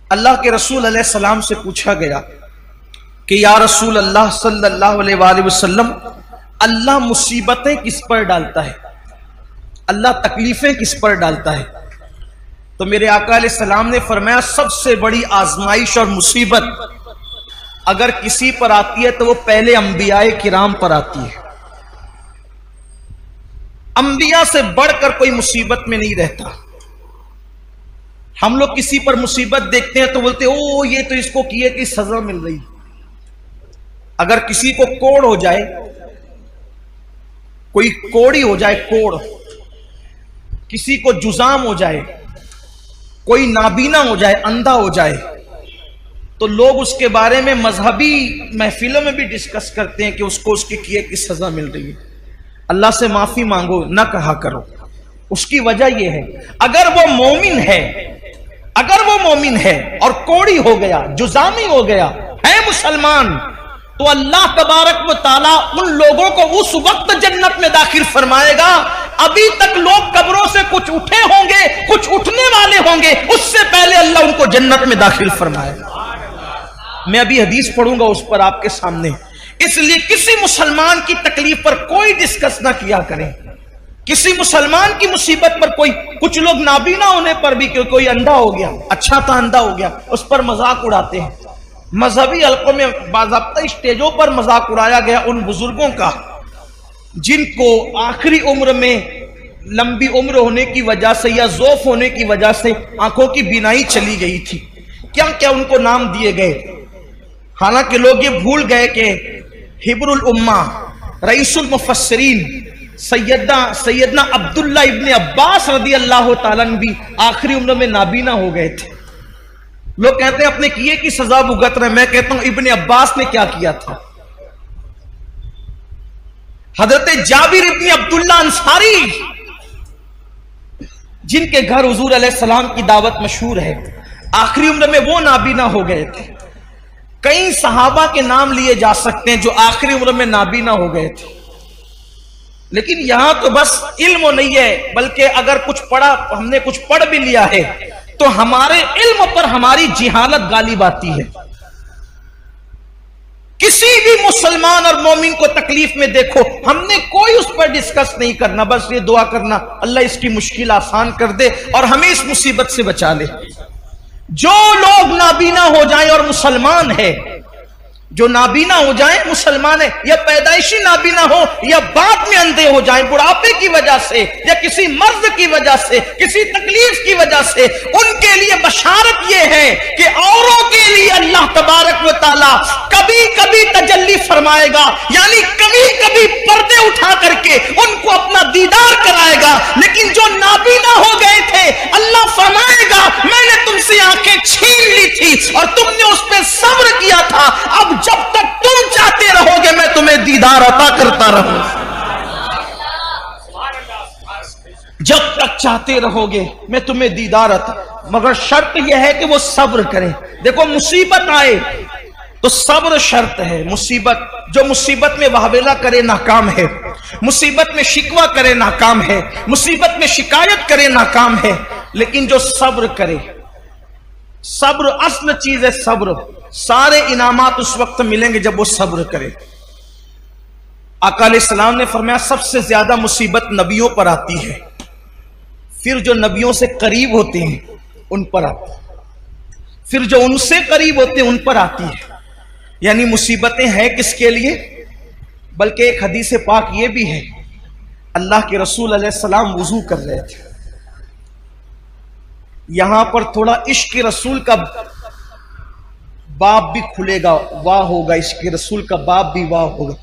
اللہ کے رسول علیہ السلام سے پوچھا گیا کہ یا رسول اللہ صلی اللہ علیہ وآلہ وسلم، اللہ مصیبتیں کس پر ڈالتا ہے؟ اللہ تکلیفیں کس پر ڈالتا ہے؟ تو میرے آقا علیہ السلام نے فرمایا سب سے بڑی آزمائش اور مصیبت اگر کسی پر آتی ہے تو وہ پہلے انبیاء کرام پر آتی ہے۔ انبیاء سے بڑھ کر کوئی مصیبت میں نہیں رہتا۔ ہم لوگ کسی پر مصیبت دیکھتے ہیں تو بولتے او یہ تو اس کو کیے کہ سزا مل رہی۔ اگر کسی کو کوڑ ہو جائے، کوئی کوڑی ہو جائے، کوڑ، کسی کو جزام ہو جائے، کوئی نابینا ہو جائے، اندھا ہو جائے، تو لوگ اس کے بارے میں مذہبی محفلوں میں بھی ڈسکس کرتے ہیں کہ اس کو اس کے کیے کی سزا مل رہی ہے۔ اللہ سے معافی مانگو نہ کہا کرو۔ اس کی وجہ یہ ہے اگر وہ مومن ہے اور کوڑی ہو گیا، جزامی ہو گیا، ہے مسلمان، تو اللہ تبارک و تعالیٰ ان لوگوں کو اس وقت جنت میں داخل فرمائے گا ابھی تک لوگ قبروں سے کچھ اٹھے ہوں گے، کچھ اٹھنے والے ہوں گے، اس سے پہلے اللہ ان کو جنت میں داخل فرمائے گا۔ میں ابھی حدیث پڑھوں گا اس پر آپ کے سامنے۔ اس لیے کسی مسلمان کی تکلیف پر کوئی ڈسکس نہ کیا کریں، کسی مسلمان کی مصیبت پر کوئی، کچھ لوگ نابینا ہونے پر بھی کہ کوئی اندھا ہو گیا، اچھا تھا اندھا ہو گیا، اس پر مذاق اڑاتے ہیں۔ مذہبی حلقوں میں باضابطہ اسٹیجوں پر مذاق اڑایا گیا ان بزرگوں کا جن کو آخری عمر میں لمبی عمر ہونے کی وجہ سے یا ضعف ہونے کی وجہ سے آنکھوں کی بینائی چلی گئی تھی، کیا کیا ان کو نام دیے گئے۔ حالانکہ لوگ یہ بھول گئے کہ حبر الامہ، رئیس المفسرین سیدنا عبداللہ ابن عباس رضی اللہ تعالیٰ عنہ بھی آخری عمر میں نابینا ہو گئے تھے۔ لوگ کہتے ہیں اپنے کیے کی سزا بھگت رہے، میں کہتا ہوں ابن عباس نے کیا کیا تھا۔ حضرت جابر ابن عبداللہ انصاری جن کے گھر حضور علیہ السلام کی دعوت مشہور ہے، آخری عمر میں وہ نابینا ہو گئے تھے۔ کئی صحابہ کے نام لیے جا سکتے ہیں جو آخری عمر میں نابینا ہو گئے تھے، لیکن یہاں تو بس علم نہیں ہے، بلکہ اگر کچھ پڑھا، ہم نے کچھ پڑھ بھی لیا ہے تو ہمارے علم پر ہماری جہالت غالب آتی ہے۔ کسی بھی مسلمان اور مومن کو تکلیف میں دیکھو، ہم نے کوئی اس پر ڈسکس نہیں کرنا، بس یہ دعا کرنا اللہ اس کی مشکل آسان کر دے اور ہمیں اس مصیبت سے بچا لے۔ جو لوگ نابینا ہو جائیں اور مسلمان ہے، جو نابینا ہو جائیں مسلمان ہے، یا پیدائشی نابینا ہو یا بعد میں اندھے ہو جائیں بڑھاپے کی وجہ سے یا کسی مرض کی وجہ سے، کسی تکلیف کی وجہ سے، ان کے لیے بشارت یہ ہے کہ اوروں کے لیے اللہ تبارک و تعالی کبھی کبھی تجلی فرمائے گا، یعنی کبھی کبھی پردے اٹھا کر کے ان کو اپنا دیدار کرائے گا۔ لیکن جو نابینا ہو گئے تھے اللہ فرمائے گا میں نے تم سے آنکھیں چھین لی تھی اور تم نے اس پہ صبر کیا تھا، اب جب تک تم چاہتے رہو گے میں تمہیں دیدار عطا کرتا رہوں، جب تک چاہتے رہو گے میں تمہیں دیدار عطا، مگر شرط یہ ہے کہ وہ صبر کریں۔ دیکھو مصیبت آئے تو صبر شرط ہے۔ مصیبت، جو مصیبت میں واویلا کرے ناکام ہے، مصیبت میں شکوہ کرے ناکام ہے، مصیبت میں شکایت کرے ناکام ہے، لیکن جو صبر کرے، صبر اصل چیز ہے۔ صبر، سارے انعامات اس وقت ملیں گے جب وہ صبر کرے۔ آقا علیہ السلام نے فرمایا سب سے زیادہ مصیبت نبیوں پر آتی ہے، پھر جو نبیوں سے قریب ہوتے ہیں ان پر آتی ہے، پھر جو ان سے قریب ہوتے ہیں ان پر آتی ہے۔ یعنی مصیبتیں ہیں کس کے لیے؟ بلکہ ایک حدیث پاک یہ بھی ہے، اللہ کے رسول علیہ السلام وضو کر رہے تھے، یہاں پر تھوڑا عشق رسول کا باب بھی کھلے گا، واہ ہوگا، عشق رسول کا باب بھی واہ ہوگا،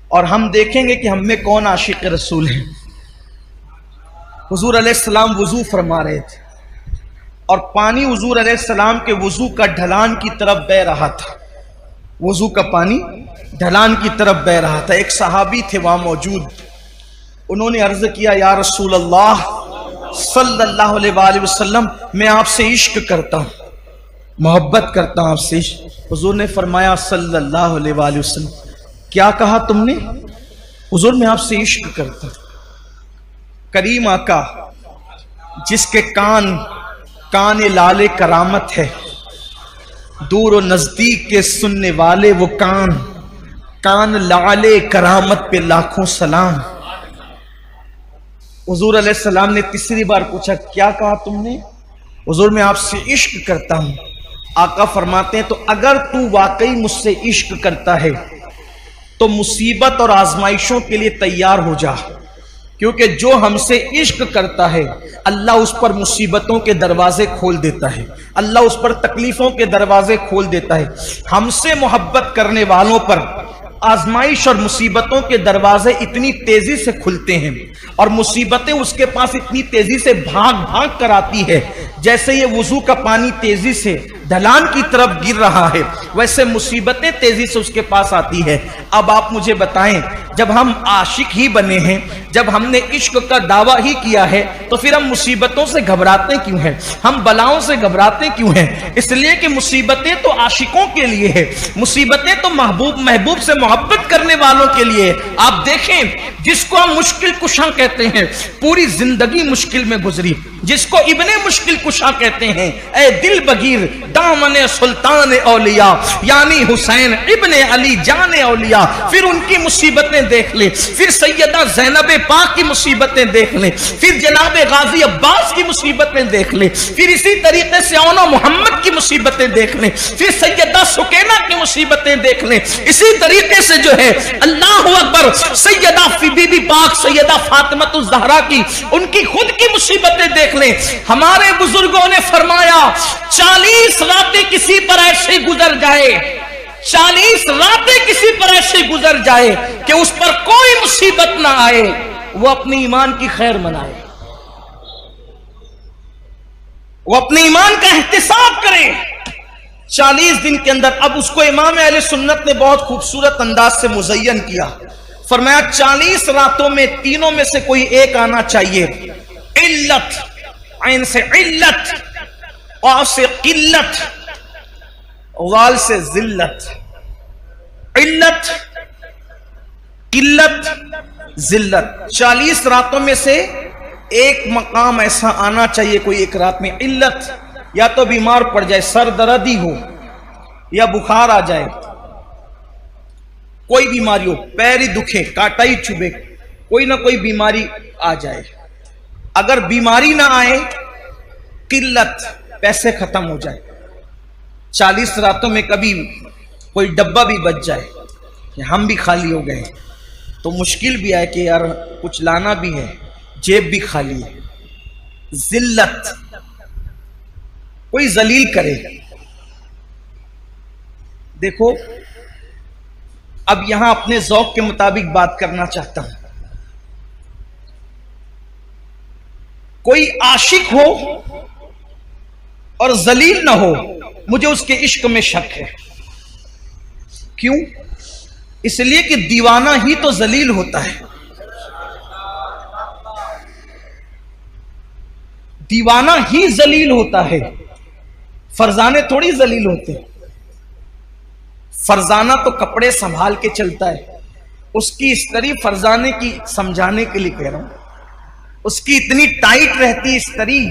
اور ہم دیکھیں گے کہ ہم میں کون عاشق رسول ہیں۔ حضور علیہ السلام وضو فرما رہے تھے اور پانی حضور علیہ السلام کے وضو کا ڈھلان کی طرف بہ رہا تھا، وضو کا پانی ڈھلان کی طرف بہ رہا تھا۔ ایک صحابی تھے وہاں موجود، انہوں نے عرض کیا یا رسول اللہ صلی اللہ علیہ وآلہ وسلم میں آپ سے عشق کرتا ہوں، محبت کرتا ہوں آپ سے۔ حضور نے فرمایا صلی اللہ علیہ وآلہ وسلم کیا کہا تم نے؟ حضور میں آپ سے عشق کرتا ہوں۔ کریم آقا جس کے کان لال کرامت ہے، دور و نزدیک کے سننے والے وہ کان، کان لعلے کرامت پہ لاکھوں سلام۔ حضور علیہ السلام نے تیسری بار پوچھا کیا کہا تم نے؟ حضور میں آپ سے عشق کرتا ہوں۔ آقا فرماتے ہیں تو اگر تو واقعی مجھ سے عشق کرتا ہے تو مصیبت اور آزمائشوں کے لیے تیار ہو جا، کیونکہ جو ہم سے عشق کرتا ہے اللہ اس پر مصیبتوں کے دروازے کھول دیتا ہے، اللہ اس پر تکلیفوں کے دروازے کھول دیتا ہے۔ ہم سے محبت کرنے والوں پر آزمائش اور مصیبتوں کے دروازے اتنی تیزی سے کھلتے ہیں اور مصیبتیں اس کے پاس اتنی تیزی سے بھاگ بھاگ کر آتی ہے، جیسے یہ وضو کا پانی تیزی سے ڈھلان کی طرف گر رہا ہے ویسے مصیبتیں تیزی سے اس کے پاس آتی ہے۔ اب آپ مجھے بتائیں، جب ہم عاشق ہی بنے ہیں، جب ہم نے عشق کا دعویٰ ہی کیا ہے تو پھر ہم مصیبتوں سے گھبراتے کیوں ہیں؟ ہم بلاؤں سے گھبراتے کیوں ہیں؟ اس لیے کہ مصیبتیں تو عاشقوں کے لیے ہے، مصیبتیں تو محبوب سے محبت کرنے والوں کے لیے۔ آپ دیکھیں جس کو ہم مشکل کشا کہتے ہیں، پوری زندگی مشکل میں گزری، جس کو ابن مشکل کشا کہتے ہیں، اے دل بگیر دامن سلطان اولیاء یعنی حسین ابن علی جان اولیاء، پھر ان کی مصیبتیں دیکھ لیں، پھر سیدہ زینب پاک کی مصیبتیں دیکھ لیں، پھر جناب غازی عباس کی مصیبتیں دیکھ لیں، پھر اسی طریقے سے اونا محمد کی مصیبتیں دیکھ لیں، پھر سیدہ سکینہ کی مصیبتیں دیکھ لیں، اسی طریقے سے جو ہے اللہ اکبر سیدہ بی بی پاک سیدہ فاطمہ الزہرا کی ان کی خود کی مصیبتیں دیکھ لیں۔ ہمارے بزرگوں نے فرمایا 40 راتیں کسی پر ایسے گزر جائے، 40 راتیں کسی پر ایسے گزر جائے کہ اس پر کوئی مصیبت نہ آئے، وہ اپنے ایمان کی خیر منائے، وہ اپنے ایمان کا احتساب کرے 40 دن کے اندر۔ اب اس کو امام اہل سنت نے بہت خوبصورت انداز سے مزین کیا، فرمایا 40 راتوں میں تینوں میں سے کوئی ایک آنا چاہیے، علت، عین سے علت، قاف سے قلت، غال سے ذلت، علت قلت ذلت، 40 راتوں میں سے ایک مقام ایسا آنا چاہیے کوئی ایک رات میں، علت یا تو بیمار پڑ جائے، سر دردی ہو یا بخار آ جائے، کوئی بیماری ہو، پیر ہی دکھے، کانٹا ہی چبھے، کوئی نہ کوئی بیماری آ جائے۔ اگر بیماری نہ آئے، قلت، پیسے ختم ہو جائے، 40 راتوں میں کبھی کوئی ڈبہ بھی بچ جائے کہ ہم بھی خالی ہو گئے تو مشکل بھی آئے کہ یار کچھ لانا بھی ہے، جیب بھی خالی ہے، ذلت، کوئی ذلیل کرے۔ دیکھو اب یہاں اپنے ذوق کے مطابق بات کرنا چاہتا ہوں، کوئی عاشق ہو اور ذلیل نہ ہو، مجھے اس کے عشق میں شک ہے۔ کیوں؟ اس لیے کہ دیوانہ ہی تو ذلیل ہوتا ہے، دیوانہ ہی ذلیل ہوتا ہے، فرزانے تھوڑی ذلیل ہوتے ہیں۔ فرزانہ تو کپڑے سنبھال کے چلتا ہے، اس کی استری فرزانے کی سمجھانے کے لیے کہہ رہا ہوں، اس کی اتنی ٹائٹ رہتی استری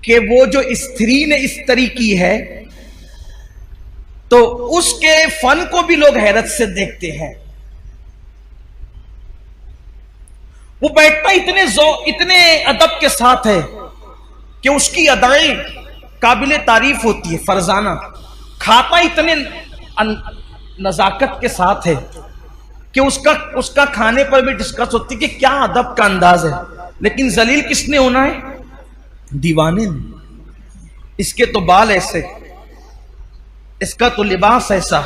کہ وہ جو استری نے استری کی ہے تو اس کے فن کو بھی لوگ حیرت سے دیکھتے ہیں۔ وہ بیٹھتا اتنے ادب کے ساتھ ہے کہ اس کی ادائیں قابل تعریف ہوتی ہے، فرزانہ کھاتا اتنے نزاکت کے ساتھ ہے کہ اس کا کھانے پر بھی ڈسکس ہوتی کہ کیا ادب کا انداز ہے، لیکن ذلیل کس نے ہونا ہے؟ دیوانے نے۔ اس کے تو بال ایسے، اس کا تو لباس ایسا،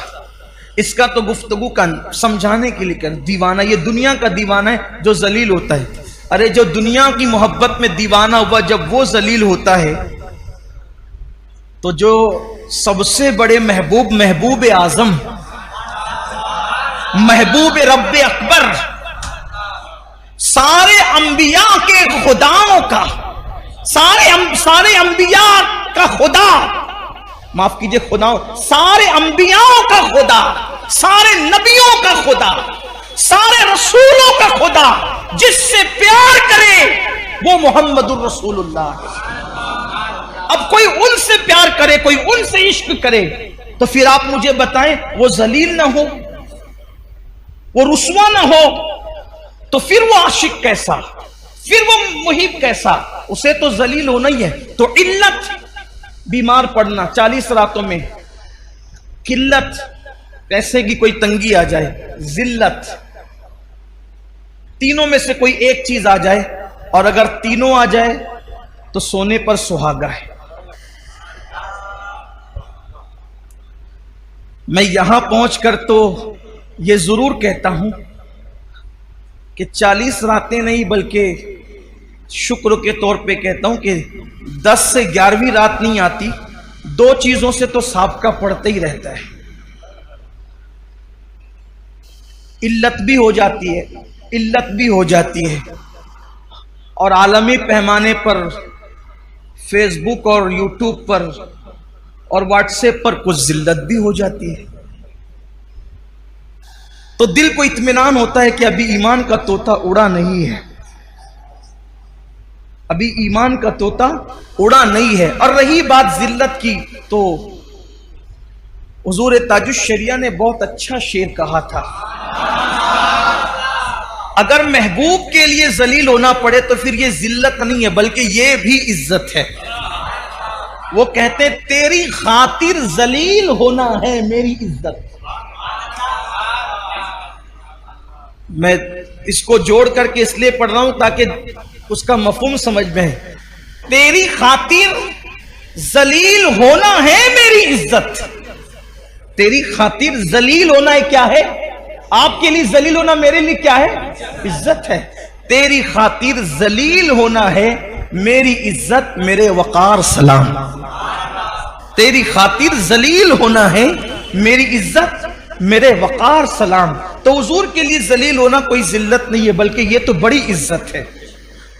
اس کا تو گفتگو کا سمجھانے کے لیے کر دیوانہ، یہ دنیا کا دیوانہ ہے جو ذلیل ہوتا ہے۔ ارے جو دنیا کی محبت میں دیوانہ ہوا جب وہ ذلیل ہوتا ہے تو جو سب سے بڑے محبوب اعظم، محبوب رب اکبر، سارے انبیاء کے خداؤں کا، سارے انبیاء کا خدا، معاف کیجئے خداؤں، سارے انبیاء کا خدا، سارے نبیوں کا خدا، سارے رسولوں کا خدا جس سے پیار کرے وہ محمد الرسول اللہ ہے۔ اب کوئی ان سے پیار کرے، کوئی ان سے عشق کرے، تو پھر آپ مجھے بتائیں وہ ذلیل نہ ہو، وہ رسوا نہ ہو، تو پھر وہ عاشق کیسا، پھر وہ محب کیسا؟ اسے تو ذلیل ہونا ہی ہے۔ تو علت بیمار پڑنا، 40 راتوں میں قلت، پیسے کی کوئی تنگی آ جائے، ذلت، تینوں میں سے کوئی ایک چیز آ جائے، اور اگر تینوں آ جائے تو سونے پر سہاگا ہے۔ میں یہاں پہنچ کر تو یہ ضرور کہتا ہوں کہ 40 راتیں نہیں بلکہ شکر کے طور پہ کہتا ہوں کہ 10 سے 11ویں رات نہیں آتی، 2 چیزوں سے تو سابقہ پڑتا ہی رہتا ہے۔ علت بھی ہو جاتی ہے، علت بھی ہو جاتی ہے، اور عالمی پیمانے پر فیس بک اور یوٹیوب پر اور واٹس ایپ پر کچھ ذلت بھی ہو جاتی ہے۔ تو دل کو اطمینان ہوتا ہے کہ ابھی ایمان کا طوطا اڑا نہیں ہے، ابھی ایمان کا طوطا اڑا نہیں ہے۔ اور رہی بات ذلت کی، تو حضور تاج الشریعہ نے بہت اچھا شعر کہا تھا، اگر محبوب کے لیے ذلیل ہونا پڑے تو پھر یہ ذلت نہیں ہے بلکہ یہ بھی عزت ہے۔ وہ کہتے تیری خاطر ذلیل ہونا ہے میری عزت۔ میں اس کو جوڑ کر کے اس لیے پڑھ رہا ہوں تاکہ اس کا مفہوم سمجھ میں ہے۔ تیری خاطر ذلیل ہونا ہے میری عزت، تیری خاطر ذلیل ہونا ہے، کیا ہے؟ آپ کے لیے ذلیل ہونا میرے لیے کیا ہے؟ عزت ہے۔ تیری خاطر ذلیل ہونا ہے میری عزت، میرے وقار سلام۔ تیری خاطر ذلیل ہونا ہے میری عزت، میرے وقار سلام۔ تو حضور کے لیے ذلیل ہونا کوئی ذلت نہیں ہے بلکہ یہ تو بڑی عزت ہے۔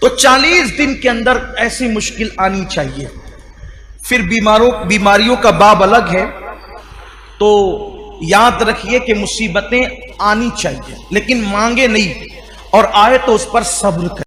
تو 40 دن کے اندر ایسی مشکل آنی چاہیے۔ پھر بیماریوں کا باب الگ ہے، تو یاد رکھیے کہ مصیبتیں آنی چاہیے لیکن مانگے نہیں، اور آئے تو اس پر صبر کریں۔